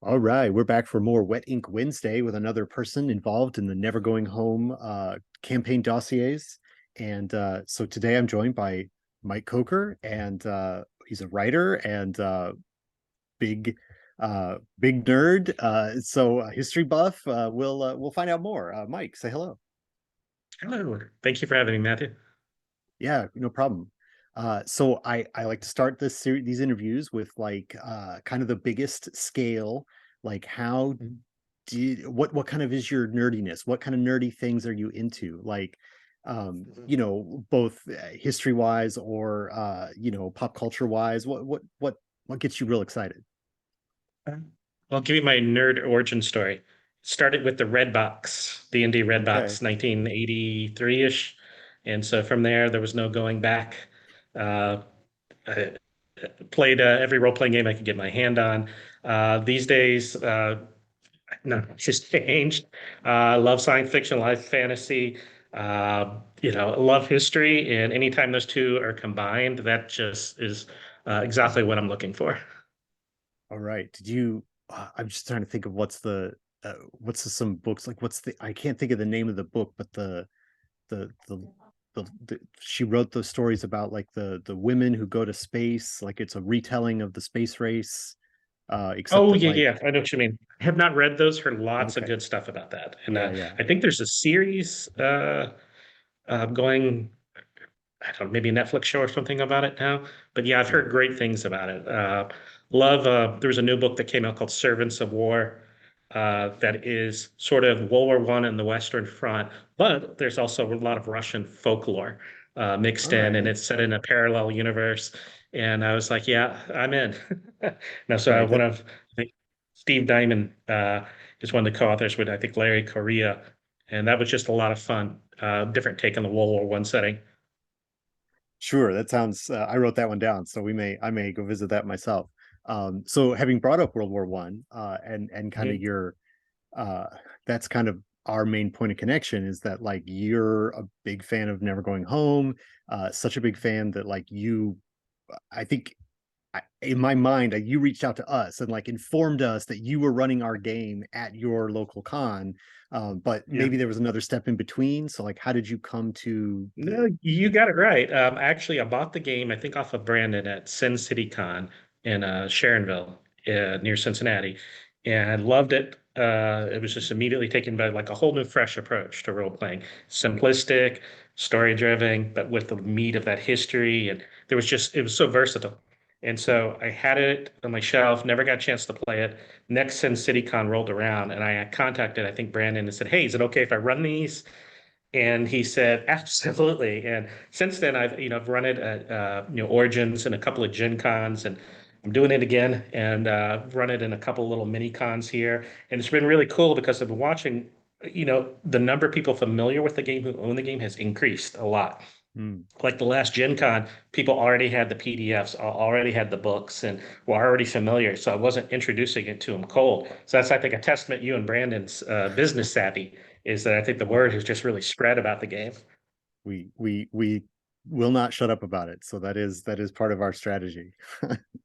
All right, we're back for more Wet Ink Wednesday with another person involved in the Never Going Home campaign dossiers. And so today I'm joined by Mike Coker, and he's a writer and big big nerd. So history buff. We'll find out more. Mike, say hello. Hello. Thank you for having me, Matthew. Yeah, no problem. So I like to start this series, these interviews with like kind of the biggest scale, like how Mhm. what kind of is your nerdiness? What kind of nerdy things are you into? Like, both history wise or pop culture wise. What gets you real excited? Uh, I'll give you my nerd origin story. Started with the Red Box, D&D Red Okay. Box, 1983-ish. And so from there was no going back. Uh, I played every role-playing game I could get my hand on. These days, no, it's just changed. I love science fiction, love fantasy, love history. And anytime those two are combined, that just is exactly what I'm looking for. All right. Did you? I'm just trying to think of some books like I can't think of the name of the book, but the she wrote those stories about like the women who go to space, like it's a retelling of the space race, except Oh, that yeah, like yeah. I know what you mean. I have not read those, heard lots of okay, good stuff about that. And yeah, yeah, I think there's a series going, I don't know, maybe a Netflix show or something about it now. But yeah, I've yeah. heard great things about it. There was a new book that came out called Servants of War, that is sort of World War One and the Western Front, but there's also a lot of Russian folklore All mixed in, and right, it's set in a parallel universe. And I was like, yeah, I'm in. Now, so right. one of I think Steve Diamond is one of the co-authors with I think Larry Correia, and that was just a lot of fun. Different take on the World War One setting. Sure, that sounds. I wrote that one down, so I may go visit that myself. So having brought up World War One, and kind of Mhm. your uh that's kind of our main point of connection is that like you're a big fan of Never Going Home, such a big fan that like you I think in my mind, you reached out to us and like informed us that you were running our game at your local con. But Yeah. maybe there was another step in between. So, like, how did you come to No, you got it right. Actually, I bought the game, I think, off of Brandon at Sin City Con in Sharonville, near Cincinnati, and loved it. It was just immediately taken by like a whole new, fresh approach to role playing. Simplistic, story driven, but with the meat of that history. And it was so versatile. And so I had it on my shelf, never got a chance to play it. Next Sin City Con rolled around, and I contacted, I think, Brandon and said, "Hey, is it okay if I run these?" And he said, absolutely. And since then, I've run it at, Origins and a couple of Gen Cons, and I'm doing it again and run it in a couple little mini cons here. And it's been really cool because I've been watching, the number of people familiar with the game who own the game has increased a lot. Hmm. Like the last Gen Con, people already had the PDFs, already had the books, and were already familiar. So I wasn't introducing it to them cold. So that's, I think, a testament you and Brandon's business savvy is that I think the word has just really spread about the game. We will not shut up about it. So that is part of our strategy.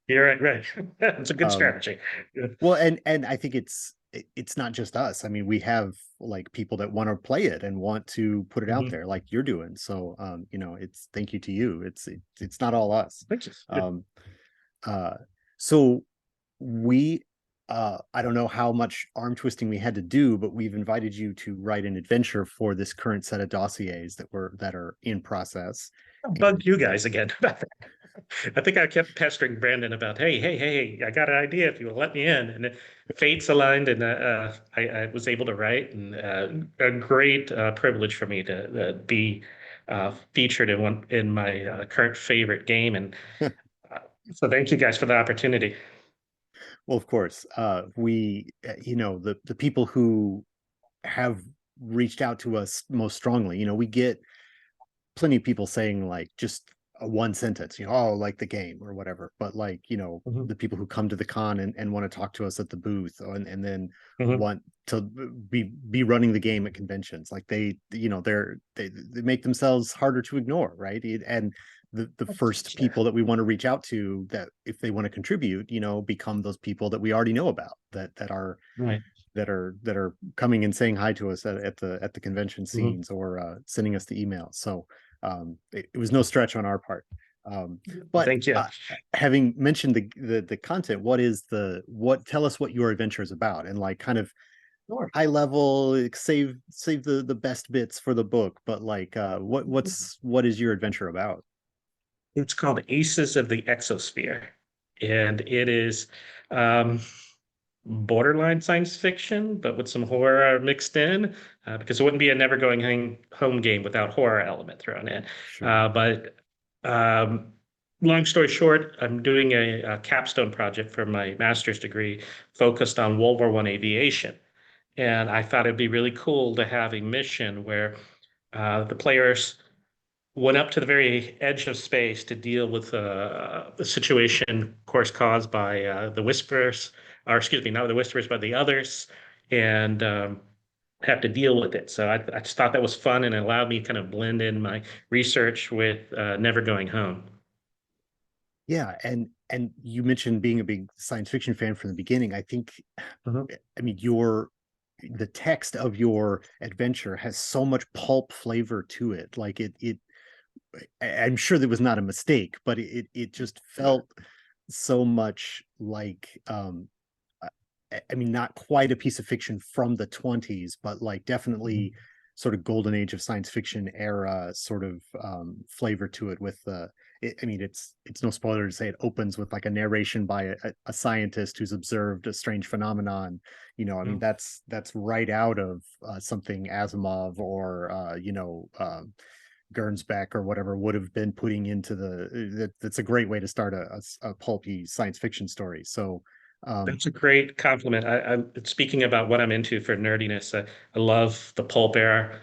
You're right, right. It's a good um, strategy. Yeah. Well, and I think it's not just us. I mean, we have like people that want to play it and want to put it out Mhm. there like you're doing. So it's thank you to you. It's not all us. Thanks. Yeah. Um uh so we I don't know how much arm twisting we had to do, but we've invited you to write an adventure for this current set of dossiers that are in process. I'll bug And you guys again about that. I think I kept pestering Brandon about, hey, I got an idea if you will let me in. And fates aligned, and I was able to write, and a great privilege for me to be featured in my current favorite game. And uh, so thank you guys for the opportunity. well, of course, we the people who have reached out to us most strongly. We get plenty of people saying like just a one sentence, oh, like the game or whatever, but like, Mhm. the people who come to the con and want to talk to us at the booth, and then Mhm. want to be running the game at conventions. Like they make themselves harder to ignore, right? And the first Sure. people that we want to reach out to, that if they want to contribute, become those people that we already know about, Right. that are coming and saying hi to us at the convention Mhm. scenes, or sending us the emails. So it was no stretch on our part. But Thank you. having mentioned the content, what tell us what your adventure is about, and like kind of Sure. high level, like, save the best bits for the book, but like what is your adventure about? It's called Aces of the Exosphere, and it is um, borderline science fiction, but with some horror mixed in, because it wouldn't be a never going home game without horror element thrown in. Sure. But um, long story short, I'm doing a capstone project for my master's degree focused on World War One aviation. And I thought it'd be really cool to have a mission where the players went up to the very edge of space to deal with a situation, of course, caused by the Whisperers, or excuse me, not the Whisperers, but the others, and have to deal with it. So I just thought that was fun, and it allowed me to kind of blend in my research with Never Going Home. Yeah, and you mentioned being a big science fiction fan from the beginning. I think, Mhm. I mean, the text of your adventure has so much pulp flavor to it. Like I'm sure there was not a mistake, but it just felt so much like, I mean, not quite a piece of fiction from the 20s, but like definitely sort of golden age of science fiction era sort of flavor to it. I mean, it's no spoiler to say it opens with like a narration by a scientist who's observed a strange phenomenon. I mean, Mhm. that's right out of something Asimov, or Gernsback or whatever would have been putting into that's a great way to start a pulpy science fiction story. So um That's a great compliment. I'm speaking about what I'm into for nerdiness. I love the pulp era.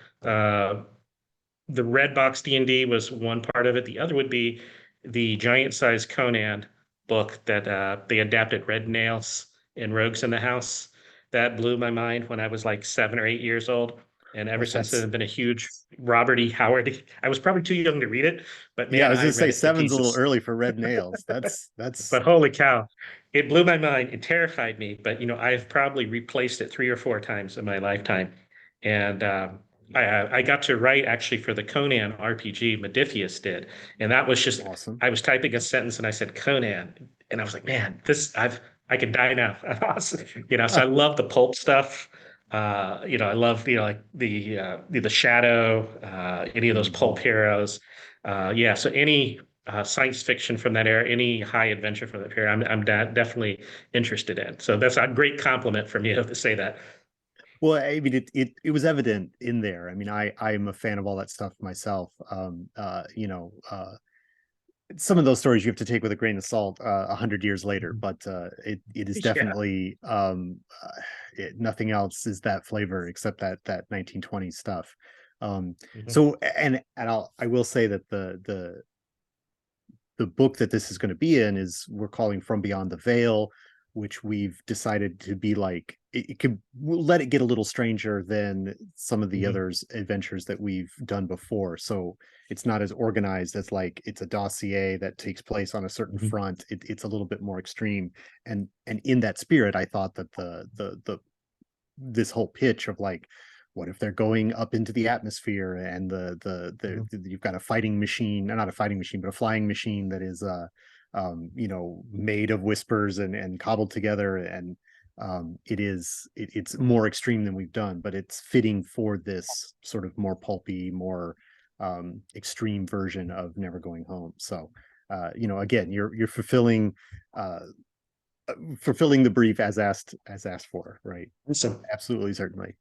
The red box D&D was one part of it. The other would be the giant size Conan book that they adapted Red Nails and Rogues in the House. That blew my mind when I was like 7 or 8 years old. And ever well, since then, that's I've been a huge Robert E. Howard. I was probably too young to read it, but yeah, I man, was I gonna say read it to seven's a little pieces. early for red nails. That's But holy cow, it blew my mind. It terrified me. But I've probably replaced it 3 or 4 times in my lifetime. And I got to write actually for the Conan RPG Modiphius did, and that was just awesome. I was typing a sentence and I said Conan, and I was like, man, I could die now. Awesome. So I love the pulp stuff. I love like the Shadow, any of those pulp Mhm. heroes. Yeah, so any science fiction from that era, any high adventure from that era, I'm definitely interested in. So that's a great compliment from you to say that. Well, I mean, it was evident in there. I mean, I'm a fan of all that stuff myself. Some of those stories you have to take with a grain of salt 100 years later, but it is Yeah. definitely nothing else is that flavor except that 1920s stuff. Mhm. So I will say that the book that this is going to be in is we're calling From Beyond the Veil, which we've decided to be like it could, we'll let it get a little stranger than some of the Mhm. others adventures that we've done before. So it's not as organized as like it's a dossier that takes place on a certain Mhm. front. It's a little bit more extreme, and in that spirit, I thought that the this whole pitch of like, what if they're going up into the atmosphere, and Mhm. you've got a fighting machine, not a fighting machine, but a flying machine that is made of whispers and cobbled together, and it's more extreme than we've done, but it's fitting for this sort of more pulpy, more extreme version of Never Going Home. So again, you're uh fulfilling the brief as asked for, right? Awesome. Absolutely, certainly.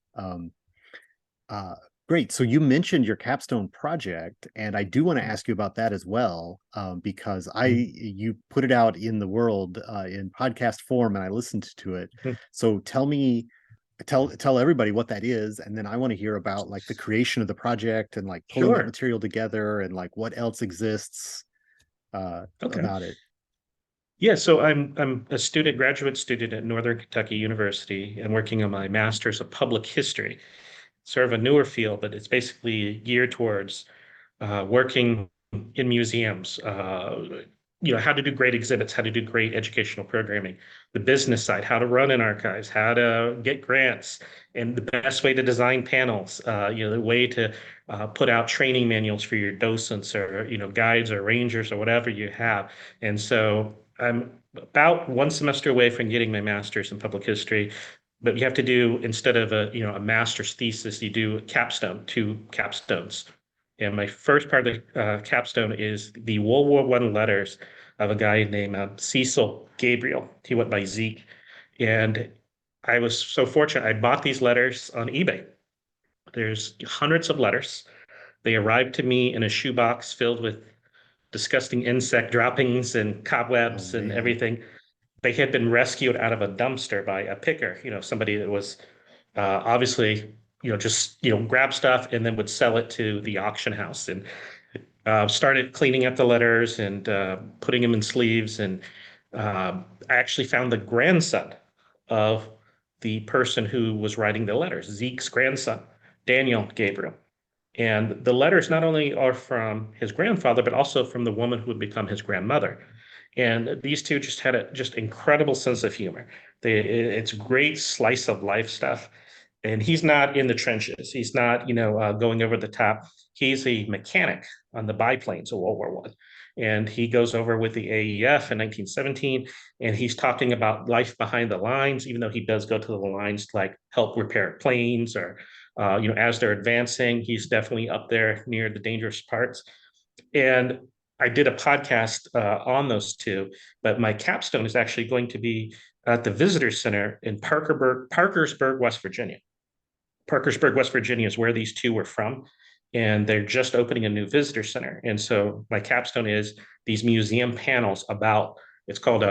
Uh, Great. So you mentioned your capstone project, and I do want to ask you about that as well, because Mhm. you put it out in the world in podcast form, and I listened to it. Mhm. So tell everybody what that is, and then I want to hear about like the creation of the project, and like pulling that Sure. material together, and like what else exists. Okay. about it. Yeah, so I'm a student, graduate student at Northern Kentucky University and working on my master's of public history. Sort of a newer field, but it's basically geared towards working in museums, how to do great exhibits, how to do great educational programming, the business side, how to run an archives, how to get grants, and the best way to design panels, the way to put out training manuals for your docents or, guides or rangers or whatever you have. And so I'm about one semester away from getting my master's in public history. But you have to do, instead of a master's thesis, you do a capstone, two capstones. And my first part of the capstone is the World War One letters of a guy named Cecil Gabriel. He went by Zeke. And I was so fortunate. I bought these letters on eBay. There's hundreds of letters. They arrived to me in a shoebox filled with disgusting insect droppings and Oh cobwebs and man. everything. They had been rescued out of a dumpster by a picker, somebody that was obviously, just, grab stuff and then would sell it to the auction house. And started cleaning up the letters and putting them in sleeves. And I actually found the grandson of the person who was writing the letters, Zeke's grandson, Daniel Gabriel. And the letters not only are from his grandfather, but also from the woman who would become his grandmother. And these two just had a just incredible sense of humor. It's great slice of life stuff. And he's not in the trenches. He's not, going over the top. He's a mechanic on the biplanes of World War One, and he goes over with the AEF in 1917, and he's talking about life behind the lines. Even though he does go to the lines to like help repair planes or, as they're advancing, he's definitely up there near the dangerous parts. And I did a podcast on those two, but my capstone is actually going to be at the Visitor Center in Parkersburg, West Virginia. Parkersburg, West Virginia is where these two were from. And they're just opening a new visitor center. And so my capstone is these museum panels about, it's called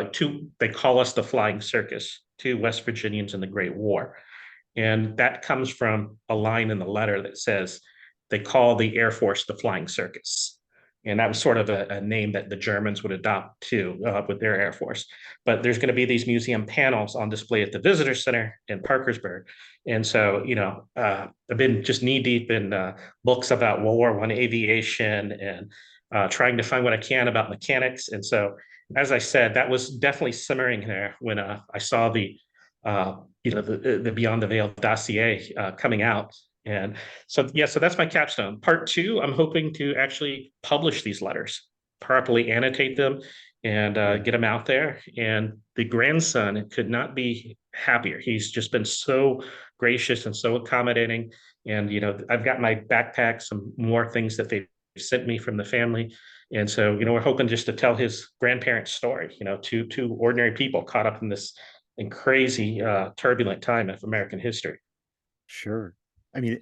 they call us the Flying Circus, two West Virginians in the Great War. And that comes from a line in the letter that says they call the Air Force the Flying Circus. And that was sort of a name that the Germans would adopt too with their Air Force. But there's going to be these museum panels on display at the Visitor Center in Parkersburg. And so, I've been just knee deep in books about World War One aviation and trying to find what I can about mechanics. And so, as I said, that was definitely simmering there when I saw uh, the Beyond the Veil dossier coming out. And so, yeah, so that's my capstone. Part two, I'm hoping to actually publish these letters, properly annotate them, and Yeah. get them out there. And the grandson could not be happier. He's just been so gracious and so accommodating. And, I've got my backpack, some more things that they've sent me from the family. And so, we're hoping just to tell his grandparents' story, two ordinary people caught up in this and crazy, turbulent time of American history. Sure. I mean,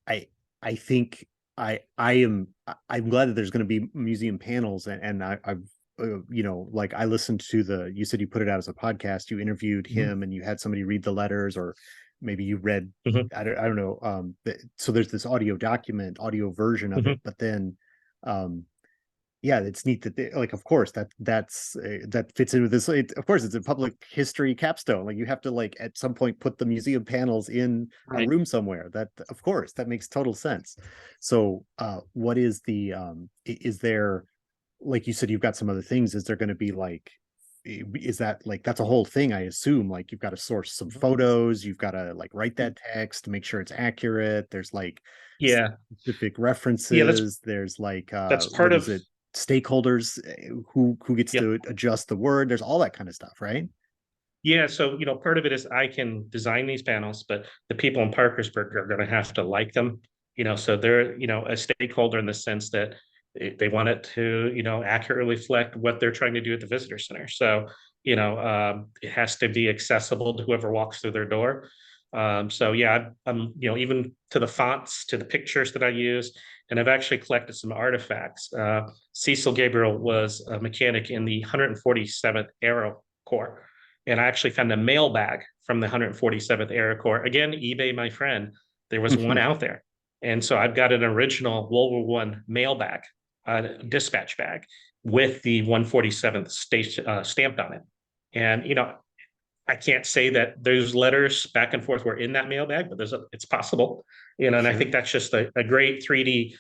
I I think I'm glad that there's going to be museum panels, and I've like I listened to you said you put it out as a podcast, you interviewed Mhm. him and you had somebody read the letters, or maybe you read, Mhm. I don't know, so there's this audio version of it, Mhm. but then yeah, it's neat that like, of course, that fits in with this. Of course, it's a public history capstone. Like, you have to, like, at some point put the museum panels in a Right. room somewhere. That, of course, that makes total sense. So, what is is there, like you said, you've got some other things. Is there going to be like, is that like, that's a whole thing? I assume, like, you've got to source some Mhm. photos. You've got to like write that text, make sure it's accurate. There's like Yeah. specific Yeah, references. There's like, that's what part is of it, stakeholders, who gets yep. to adjust the word. There's all that kind of stuff, right? Yeah, so part of it is I can design these panels, but the people in Parkersburg are going to have to like them. So they're a stakeholder in the sense that they want it to accurately reflect what they're trying to do at the visitor center. So it has to be accessible to whoever walks through their door. So yeah, I'm even to the fonts, to the pictures that I use, and I've actually collected some artifacts. Cecil Gabriel was a mechanic in the 147th Aero Corps, and I actually found a mail bag from the 147th Air Corps. Again, eBay, my friend, there was one out there. And so I've got an original World War One mail bag, dispatch bag. with the 147th station stamped on it. And I can't say that those letters back and forth were in that mailbag, but it's possible, and I think Sure. that's just a great 3D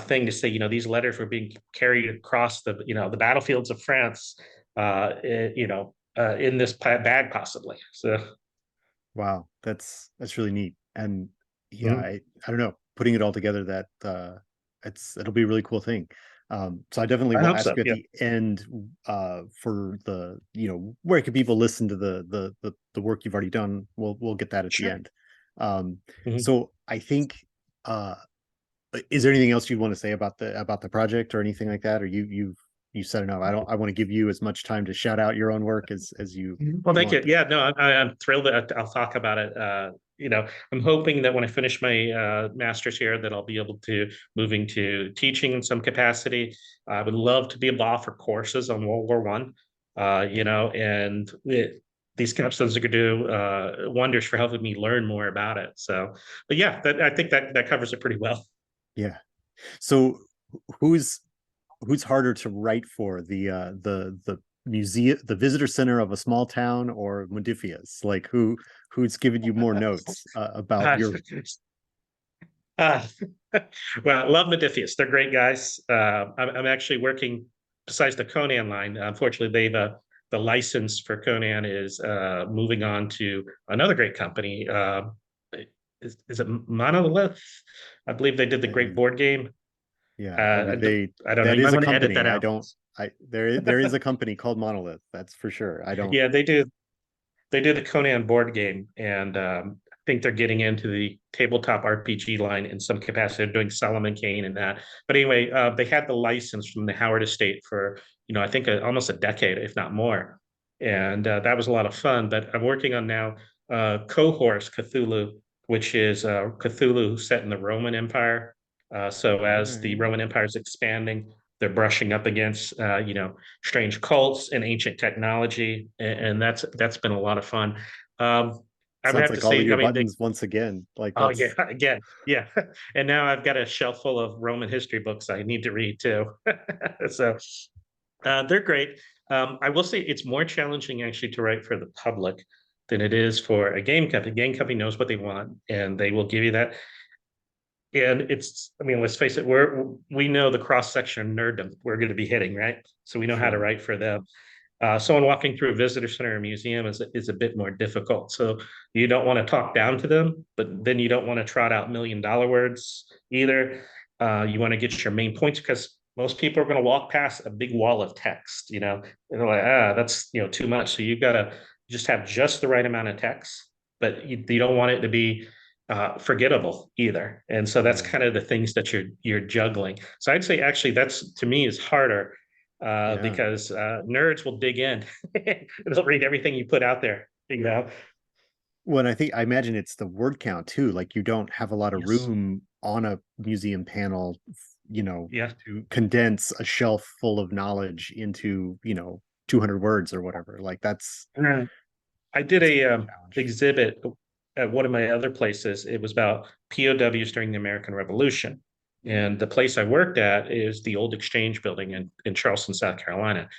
thing to say. These letters were being carried across the battlefields of France, in this bag possibly. So, Wow, that's really neat. And yeah, mhm. I don't know, putting it all together, that it'll be a really cool thing. So I definitely I will hope ask so. you at Yeah, the end for where can people listen to the work you've already done. We'll get that at the sure. end. Um, Mhm. so I think uh is there anything else you'd want to say about the project or anything like that? Or you said enough. I want to give you as much time to shout out your own work as Well, you thank you. want. Yeah, no, I'm thrilled that I'll talk about it. I'm hoping that when I finish my master's here, that I'll be able to moving to teaching in some capacity. I would love to be able to offer courses on World War One. These capstones are going to do wonders for helping me learn more about it. So, but yeah, I think that covers it pretty well. Yeah. So who's who's harder to write for, the museum, the visitor center of a small town, or Modifius? Like who's given you more notes about Uh, your? Uh, well, I love Modifius. They're great guys. I'm actually working besides the Conan line. Unfortunately, the license for Conan is moving on to another great company. Is it Monolith? I believe they did the great Uh, board game. yeah, Uh, I don't know. that You is might a want to edit company. that I out. don't. There is a company called Monolith. That's for sure. I don't. Yeah, they do. They did the Conan board game, and I think they're getting into the tabletop RPG line in some capacity. They're doing Solomon Kane and that. But anyway, they had the license from the Howard Estate for I think almost a decade, if not more, and that was a lot of fun. But I'm working on now Cohorts Cthulhu, which is Cthulhu set in the Roman Empire. So All as the right. Roman Empire is expanding, they're brushing up against strange cults and ancient technology, and that's been a lot of fun. Um, I would Sounds have to like all of say, your I mean, buttons once again. Like oh yeah, that's again, yeah, and now I've got a shelf full of Roman history books I need to read too. So they're great. I will say it's more challenging actually to write for the public than it is for a game company. A game company knows what they want, and they will give you that. And I mean, let's face it, we know the cross section of nerddom we're going to be hitting, right? So we know how to sure. write for them. Someone walking through a visitor center or museum is a bit more difficult. So you don't want to talk down to them, but then you don't want to trot out $1 million words either. You want to get your main points because most people are going to walk past a big wall of text, and they're like, that's too much. So you've got to just have just the right amount of text, but you don't want it to be forgettable either. And so that's Right. kind of the things that you're juggling. So I'd say actually that's to me is harder Yeah. because nerds will dig in. They'll read everything you put out there. Well, and I imagine it's the word count too. Like you don't have a lot of Yes. room on a museum panel, Yeah. to condense a shelf full of knowledge into, 200 words or whatever. Like I did that's a a challenge. exhibit at one of my other places. It was about POWs during the American Revolution. And the place I worked at is the old Exchange Building in Charleston, South Carolina.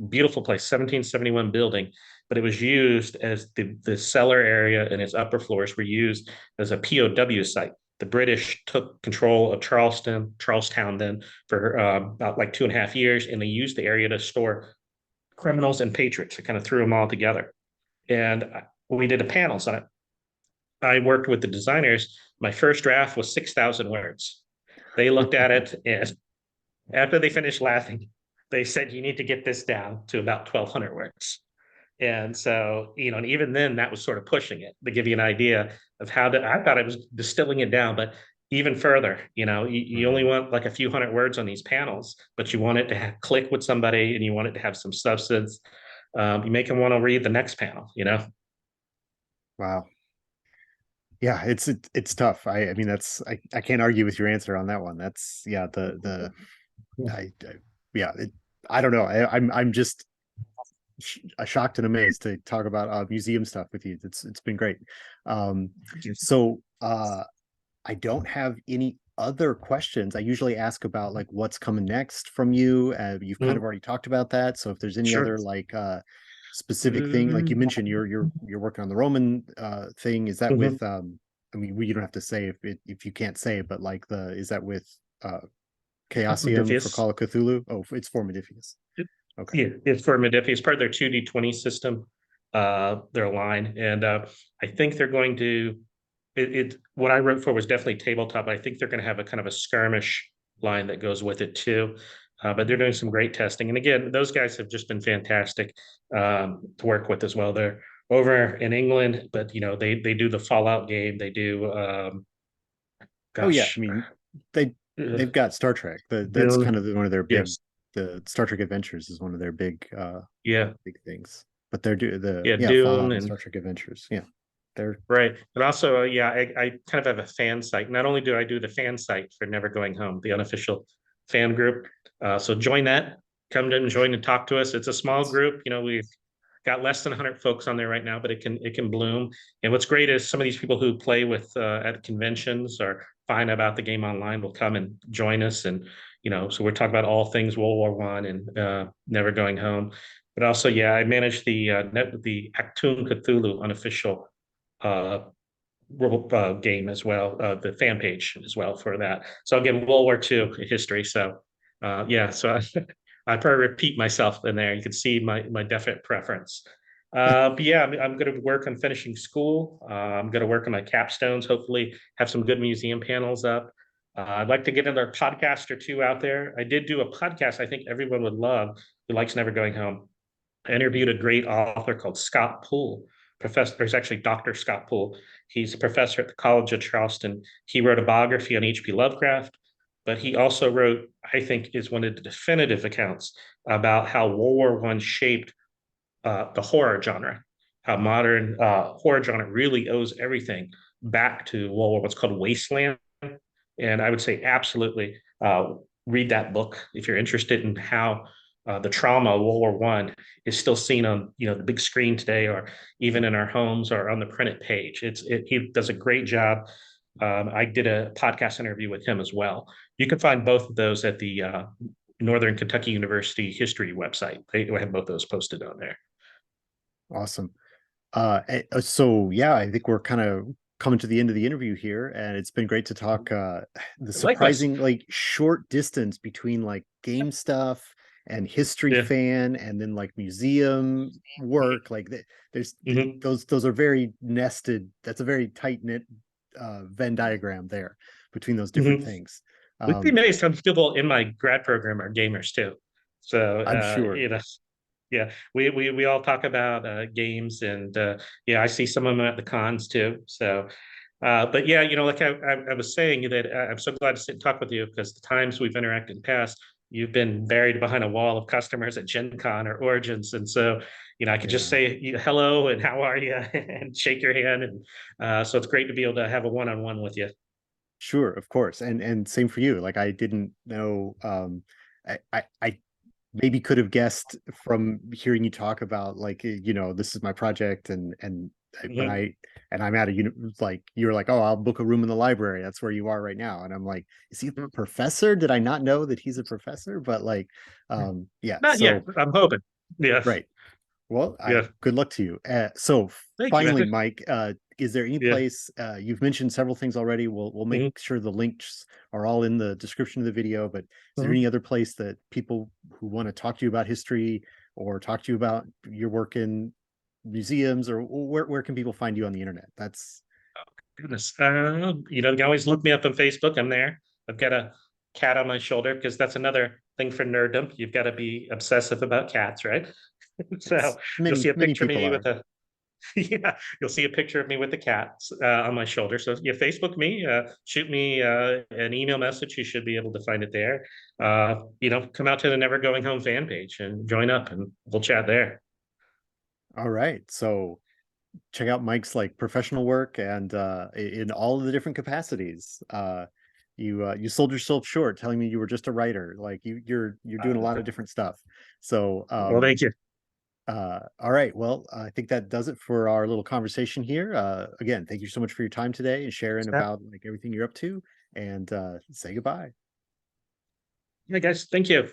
Beautiful place, 1771 building, but it was used as the cellar area and its upper floors were used as a POW site. The British took control of Charlestown then for about like 2.5 years, and they used the area to store criminals and patriots. It kind of threw them all together. And we did a panels on it. I worked with the designers. My first draft was 6,000 words. They looked at it, and after they finished laughing, they said, "You need to get this down to about 1,200 words." And so, and even then, that was sort of pushing it to give you an idea of I thought it was distilling it down, but even further, you only Right. want like a few hundred words on these panels, but you want it to click with somebody and you want it to have some substance. You make them want to read the next panel. Wow. Yeah, it's tough. I mean I can't argue with your answer on that one. That's yeah, I yeah, I don't know. I'm just shocked and amazed to talk about museum stuff with you. It's been great. Um, so I don't have any other questions, I usually ask about like what's coming next from you. You've kind of Mhm. already talked about that. So if there's any Sure. other like specific thing, like you mentioned, you're working on the Roman thing. Is that Mhm. with I mean, you don't have to say if you can't say it, but like the is that with Chaosium for Modiphius. Call of Cthulhu? Oh, it's for Modiphius. Okay. Yeah, it's for Modiphius, part of their 2D20 system, their line. And I think they're going to what I wrote for was definitely tabletop, but I think they're going to have a kind of a skirmish line that goes with it too. But they're doing some great testing. And again, those guys have just been fantastic to work with as well. They're over in England, but they do the Fallout game. They do Oh yeah, I gosh, mean they uh, they've got Star Trek. That's kind Dune. of one of their big Yes. the Star Trek Adventures is one of their Yeah. big things. But they're do the Yeah. yeah, Dune Fallout and and Star Trek Adventures. Yeah. They're right. And also, yeah, I kind of have a fan site. Not only do I do the fan site for Never Going Home, the unofficial fan group. So join that. Come in and join and talk to us. It's a small that's group. We've got less than 100 folks on there right now, but it can bloom. And what's great is some of these people who play with at conventions or find about the game online will come and join us. And so we're talking about all things World War I and Never Going Home. But also, yeah, I manage the Actoon Cthulhu unofficial uh, game as well, the fan page as well for that. So again, World War II history. So yeah, so I probably repeat myself in there. You can see my definite preference. But yeah, I'm going to work on finishing school. I'm going to work on my capstones. Hopefully, have some good museum panels up. I'd like to get another podcast or two out there. I did do a podcast I think everyone would love who likes Never Going Home. I interviewed a great author called Scott Poole. Professor, there's actually Dr. Scott Poole. He's a professor at the College of Charleston. He wrote a biography on H.P. Lovecraft, but he also wrote, I think, is one of the definitive accounts about how World War One shaped the horror genre, how modern horror genre really owes everything back to World War, what's called Wasteland. And I would say absolutely read that book if you're interested in how the trauma of World War One is still seen on the big screen today, or even in our homes or on the printed page. He does a great job. I did a podcast interview with him as well. You can find both of those at the Northern Kentucky University history website. They have both those posted on there. awesome. So yeah, I think we're kind of coming to the end of the interview here, and it's been great to talk the Likewise. surprising like short distance between like game stuff and history Yeah. fan and then like museum work. Like Mhm. those are very nested. That's a very tight knit Venn diagram there between those different Mhm. things. We'd be Um, amazed how many people in my grad program are gamers too. So I'm sure. yeah, we all talk about games, and yeah, I see some of them at the cons too. So, but yeah, like I was saying that I'm so glad to sit and talk with you because the times we've interacted in the past, you've been buried behind a wall of customers at Gen Con or Origins, and so I could just Yeah. say hello and how are you and shake your hand, and so it's great to be able to have a one-on-one with you. Sure, of course. And same for you. Like I didn't know I maybe could have guessed from hearing you talk about like this is my project and when Mhm. I and I'm at a like you're like, oh, I'll book a room in the library. That's where you are right now. And I'm like, is he a professor? Did I not know that he's a professor? But like yeah, Not yet. so I'm hoping. Yeah. right. Well, I Yeah. good luck to you. So Thank you, finally, man. Mike, is there any Yeah. place you've mentioned several things already? We'll make Mhm. sure the links are all in the description of the video. But is there Mhm. any other place that people who want to talk to you about history or talk to you about your work in museums or where can people find you on the internet? That's Goodness. You can always look me up on Facebook. I'm there. I've got a cat on my shoulder because that's another thing for nerddom. You've got to be obsessive about cats, right? So it's you'll see a many picture of people me are. with a yeah, you'll see a picture of me with the cat on my shoulder. So you Facebook me, shoot me an email message. You should be able to find it there. Come out to the Never Going Home fan page and join up, and we'll chat there. All right. So check out Mike's like professional work and in all of the different capacities. You sold yourself short telling me you were just a writer. Like you're doing a lot of different stuff. So Well, thank you. all right. Well, I think that does it for our little conversation here. Again, thank you so much for your time today and sharing about like everything you're up to. and say goodbye. Yeah, guys, thank you.